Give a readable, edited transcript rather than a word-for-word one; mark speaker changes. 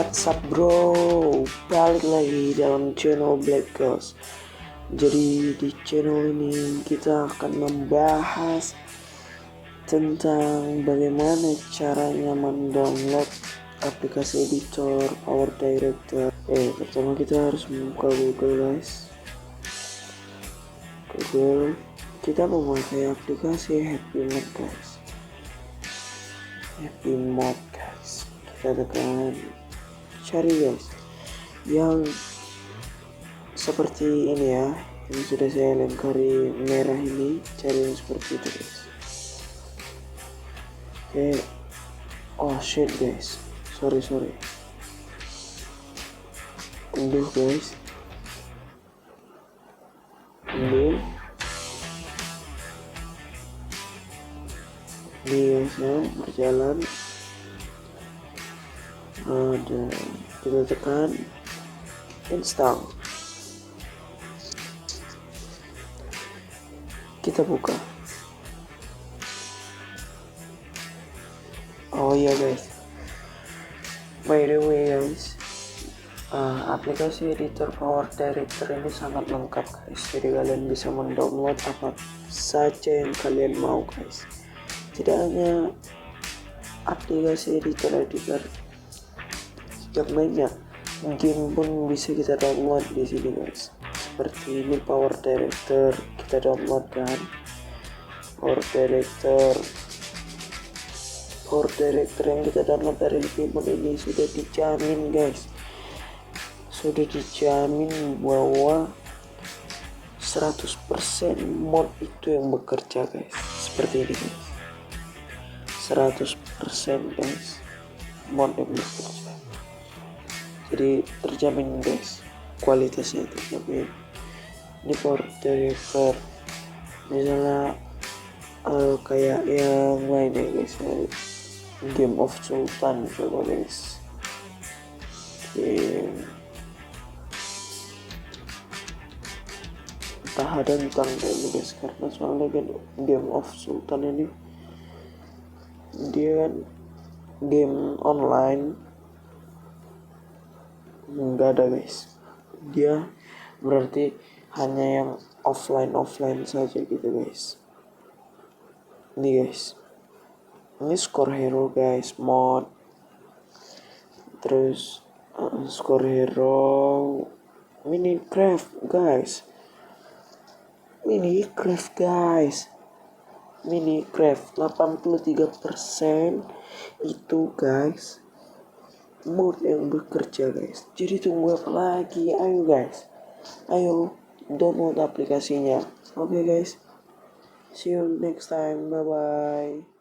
Speaker 1: What's up bro, balik lagi dalam channel Black Ghost. Jadi di channel ini kita akan membahas tentang bagaimana caranya mendownload aplikasi editor Power Director. Pertama kita harus membuka Google guys. Google, kita memakai aplikasi Happy Mode guys. Happy Mode guys, kita tekan cari guys yang seperti ini ya, yang sudah saya lengkari merah ini, cari yang seperti itu guys. Oke, oh shit guys, sorry unduh guys, unduh ini guys ya, berjalan. Dan kita tekan install, kita buka. Oh iya guys, by the way guys, aplikasi editor Power Director ini sangat lengkap guys, jadi kalian bisa mendownload apa saja yang kalian mau guys. Tidak hanya aplikasi editor yang banyak, game pun bisa kita download di sini guys. Seperti ini Power Director, kita download kan. Power Director yang kita download dari game ini sudah dijamin guys, sudah dijamin bahwa 100% mod itu yang bekerja guys. Seperti ini guys, 100% guys mod yang bekerja. Jadi terjamin guys, kualitasnya terjamin. Ini Power Director misalnya kayak yang lain ya guys, Game of Sultan coba guys, entah ada tentang ini guys, karena soalnya kan Game of Sultan ini dia kan game online, enggak ada guys, dia berarti hanya yang offline saja gitu guys. Ini guys, ini score hero guys, mod, terus score hero Minecraft guys, Minecraft 83% itu guys mod yang bekerja guys. Jadi tunggu apa lagi, ayo guys, ayo download aplikasinya. Oke guys, see you next time, bye bye.